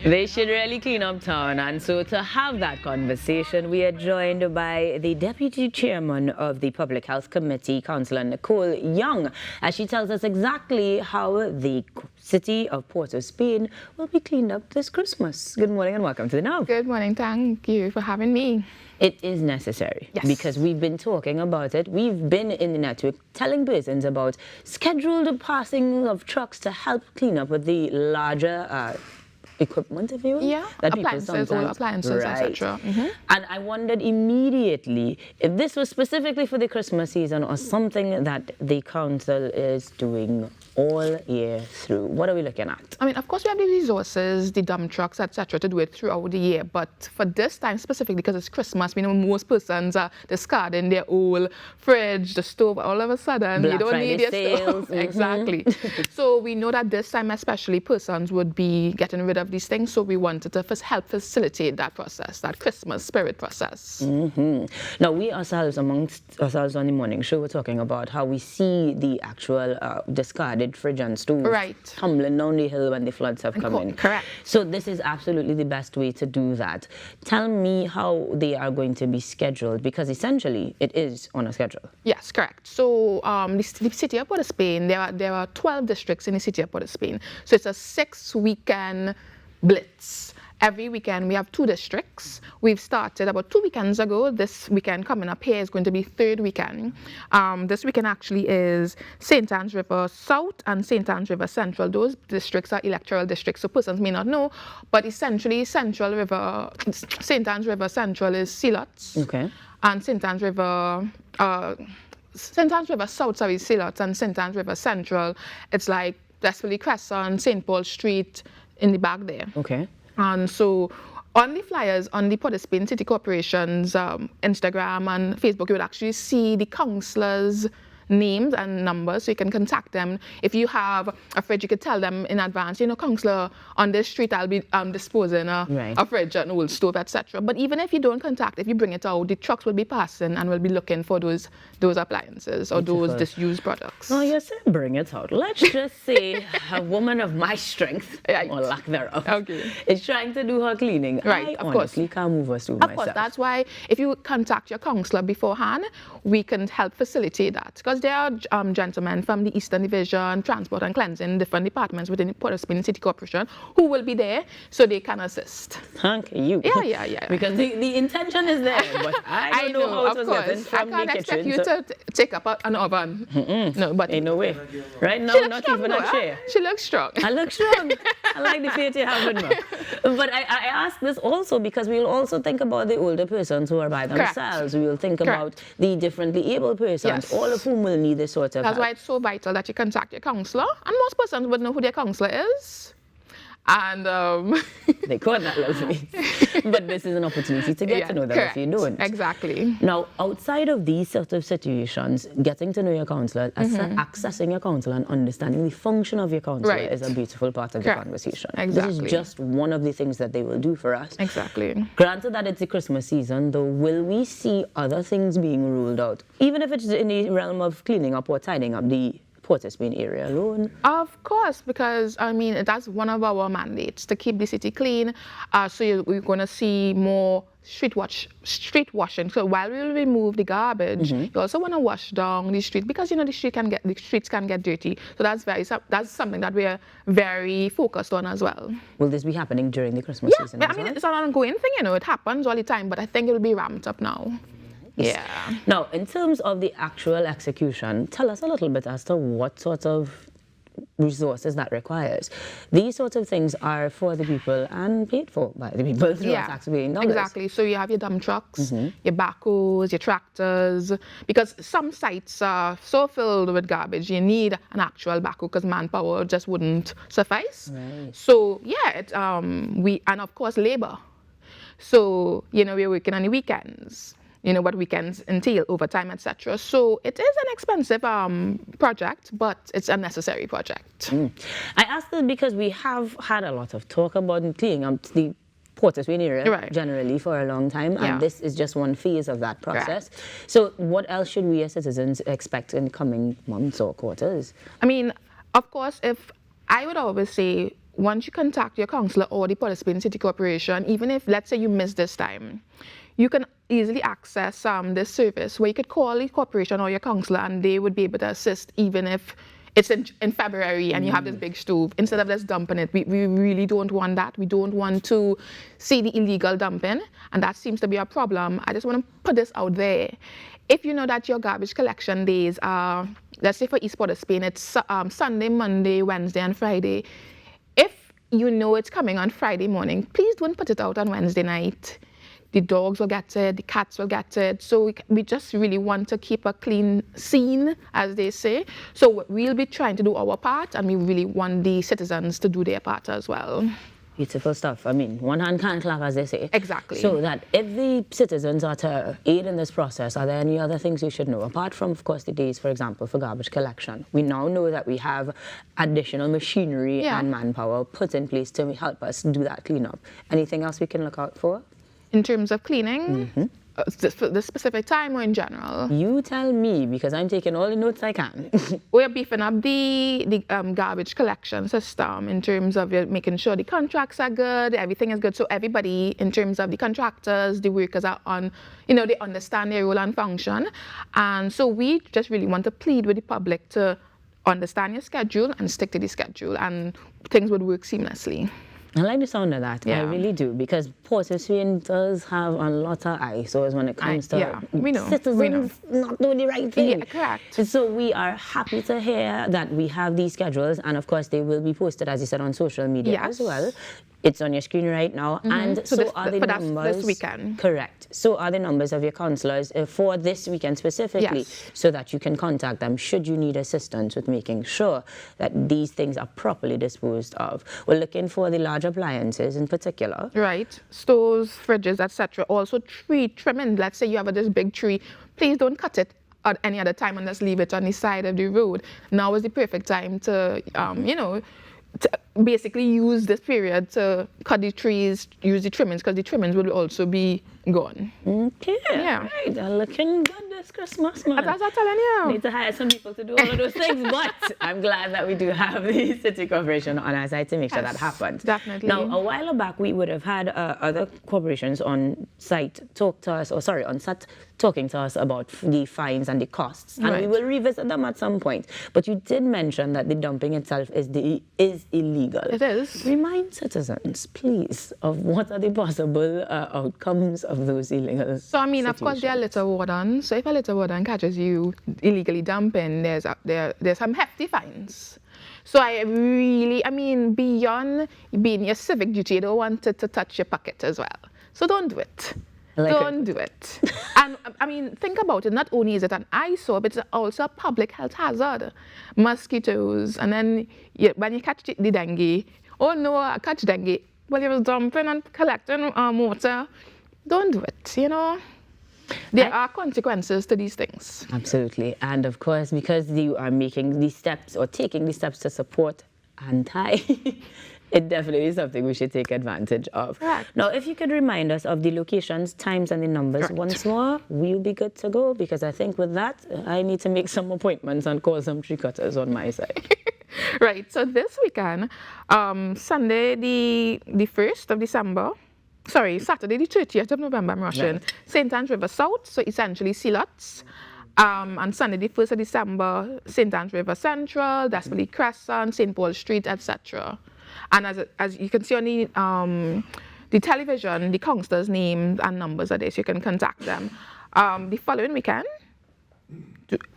They should really clean up town. And so to have that conversation, we are joined by the Deputy Chairman of the Public Health Committee, Councillor Nicole Young, as she tells us exactly how the city of Port of Spain will be cleaned up this Christmas. Good morning and welcome to the Now. Good morning. Thank you for having me. It is necessary, yes, because we've been talking about it. We've been in the network telling persons about scheduled passing of trucks to help clean up with the larger equipment, if you will. Yeah, that appliances, all appliances, right, etc. And I wondered immediately if this was specifically for the Christmas season or something that the council is doing all year through. What are we looking at? I mean, of course, we have the resources, the dump trucks, etc., to do it throughout the year. But for this time specifically, because it's Christmas, we know most persons are discarding their old fridge, the stove. All of a sudden, Black you don't Friday need your sales. stove. Exactly. So we know that this time, especially, persons would be getting rid of these things. So we wanted to help facilitate that process, that Christmas spirit process. Now, we ourselves, amongst ourselves on the morning show, we're talking about how we see the actual discarded fridge and stove tumbling down the hill when the floods have come in. Correct. So this is absolutely the best way to do that. Tell me how they are going to be scheduled, because essentially it is on a schedule. Yes, correct. So the city of Port of Spain, there are 12 districts in the city of Port of Spain. So it's a 6-weekend blitz. Every weekend we have 2 districts. We've started about 2 weekends ago. This weekend coming up here is going to be 3rd weekend. This weekend actually is St. Anne's River South and St. Anne's River Central. Those districts are electoral districts, so persons may not know, but essentially St. Anne's River Central is Silots. Okay. And St. Anne's River South, sorry, Silots, and St. Anne's River Central, it's like Desperately Crescent, St. Paul Street in the back there. Okay. And so on the flyers, on the Port of Spain City Corporation's Instagram and Facebook, you would actually see the councillors' names and numbers, so you can contact them. If you have a fridge, you could tell them in advance, you know, councillor, on this street I'll be disposing a fridge, an old stove, etc. But even if you don't contact, if you bring it out, the trucks will be passing and will be looking for those appliances or those disused products. Oh, you said bring it out. Let's just say a woman of my strength, or lack thereof, is trying to do her cleaning. Right, I honestly can't move a stove myself. Of course, that's why if you contact your councillor beforehand, we can help facilitate that. Because there are gentlemen from the Eastern Division, Transport and Cleansing, different departments within the Port of Spain City Corporation, who will be there so they can assist. Thank you. Yeah. Because the intention is there, but I don't know how it was getting from the kitchen. I can't expect you to take up an oven. No, but ain't no way. Right now, not even a chair. She looks strong. I look strong. I like the faith you have in me. But I ask this also because we'll also think about the older persons who are by themselves. We will think about the differently able persons, all of whom will need this sort of That's why it's so vital that you contact your councillor. And most persons would know who their councillor is. And they could not love me. But this is an opportunity to get to know them if you don't. Exactly. Now, outside of these sort of situations, getting to know your councillor, accessing your councillor and understanding the function of your councillor is a beautiful part of the conversation. Exactly. This is just one of the things that they will do for us. Exactly. Granted that it's the Christmas season, though, will we see other things being ruled out? Even if it's in the realm of cleaning up or tidying up the Port of Spain area alone? Of course, because I mean that's one of our mandates, to keep the city clean. So we're going to see more street washing. So while we will remove the garbage, you also want to wash down the street, because you know the streets can get dirty. So that's something that we're very focused on as well. Will this be happening during the Christmas season? I mean it's an ongoing thing, you know, it happens all the time, but I think it will be ramped up now. Yeah. Now, in terms of the actual execution, tell us a little bit as to what sort of resources that requires. These sorts of things are for the people and paid for by the people through tax-paying dollars. Exactly. So you have your dump trucks, your backhoes, your tractors, because some sites are so filled with garbage, you need an actual backhoe because manpower just wouldn't suffice. Right. So and of course labor. So, you know, we're working on the weekends. You know what weekends entail, overtime, etc. So it is an expensive project, but it's a necessary project. I ask this because we have had a lot of talk about cleaning up the Port of Spain area generally for a long time, and this is just one phase of that process. So what else should we as citizens expect in coming months or quarters? I mean, of course, if I would always say once you contact your councillor or the Port of Spain City Corporation, even if, let's say, you miss this time, you can easily access this service where you could call the corporation or your councillor and they would be able to assist even if it's in February and you have this big stove. Instead of just dumping it, we really don't want that. We don't want to see the illegal dumping, and that seems to be a problem. I just want to put this out there. If you know that your garbage collection days are, let's say for East Port of Spain, it's Sunday, Monday, Wednesday, and Friday. If you know it's coming on Friday morning, please don't put it out on Wednesday night. The dogs will get it, the cats will get it. So we just really want to keep a clean scene, as they say. So we'll be trying to do our part, and we really want the citizens to do their part as well. Beautiful stuff. I mean, one hand can't clap, as they say. Exactly. So that if the citizens are to aid in this process, are there any other things you should know? Apart from, of course, the days, for example, for garbage collection. We now know that we have additional machinery and manpower put in place to help us do that cleanup. Anything else we can look out for? In terms of cleaning, the specific time or in general? You tell me, because I'm taking all the notes I can. We're beefing up the garbage collection system in terms of making sure the contracts are good, everything is good. So everybody, in terms of the contractors, the workers are on, they understand their role and function. And so we just really want to plead with the public to understand your schedule and stick to the schedule, and things would work seamlessly. I like the sound of that. I really do, because Port of Spain does have a lot of eyesores when it comes to citizens not doing the right thing. Yeah, correct. So we are happy to hear that we have these schedules, and of course they will be posted, as you said, on social media as well. It's on your screen right now, and so are the numbers. This weekend. Correct. So are the numbers of your councillors for this weekend specifically, so that you can contact them should you need assistance with making sure that these things are properly disposed of. We're looking for the large appliances in particular. Right. Stoves, fridges, etc. Also tree trimming. Let's say you have this big tree. Please don't cut it at any other time and just leave it on the side of the road. Now is the perfect time to, to basically use this period to cut the trees, use the trimmings, because the trimmings will also be gone. Okay. Yeah. Right. They're looking good this Christmas, man. As I'm telling you. Need to hire some people to do all of those things, but I'm glad that we do have the City Corporation on our side to make sure that happens. Definitely. Now, a while back, we would have had other corporations on site talking to us about the fines and the costs, and we will revisit them at some point. But you did mention that the dumping itself is illegal. It is. Remind citizens, please, of what are the possible outcomes of those illegal So, I mean, of course, there are litter wardens. So if a litter warden catches you illegally dumping, there's some hefty fines. So beyond being your civic duty, you don't want it to touch your pocket as well. So don't do it. Don't do it. And I mean, think about it. Not only is it an eyesore, but it's also a public health hazard. Mosquitoes, and then when you catch the dengue, oh no, I catch dengue. Well, you're dumping and collecting water. Don't do it. There are consequences to these things. Absolutely. And of course, because you are making these steps or taking these steps to support it definitely is something we should take advantage of. Correct. Now, if you could remind us of the locations, times, and the numbers once more, we'll be good to go, because I think with that, I need to make some appointments and call some tree cutters on my side. Right. So this weekend, Sunday, the 1st of December, Saturday, the 30th of November, I'm rushing, St. Anne's River South, so essentially Sealots. And Sunday, the 1st of December, St. Anne's River Central, Desperately Crescent, St. Paul Street, etc. And as you can see on the television, the councillors' names and numbers are there, so you can contact them. The following weekend,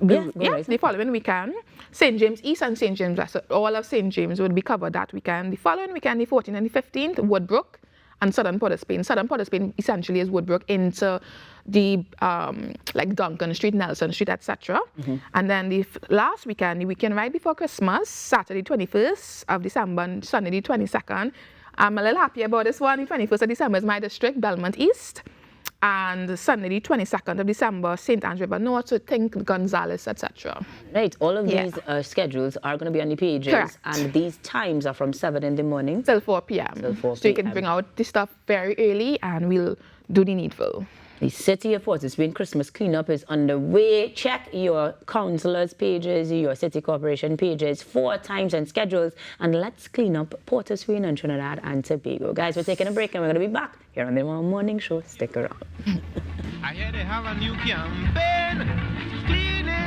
the following weekend, St. James East and St. James West, so all of St. James would be covered that weekend. The following weekend, the 14th and the 15th, Woodbrook and Southern Port of Spain. Southern Port of Spain essentially is Woodbrook into the like Duncan Street, Nelson Street, etc. And then the last weekend, the weekend right before Christmas, Saturday 21st of December and Sunday the 22nd. I'm a little happy about this one. The 21st of December is my district, Belmont East. And Sunday the 22nd of December, St. Anne's River North, so think Gonzales, etc. Right, all of these schedules are going to be on the pages. Correct. And these times are from 7 in the morning till 4 p.m. Till 4 So you can bring out the stuff very early and we'll do the needful. The city of Port of Spain Christmas cleanup is underway. Check your councillors' pages, your city corporation pages for times and schedules, and let's clean up Port of Spain and Trinidad and Tobago. Guys, we're taking a break and we're going to be back here on the morning show. Stick around. I hear they have a new campaign.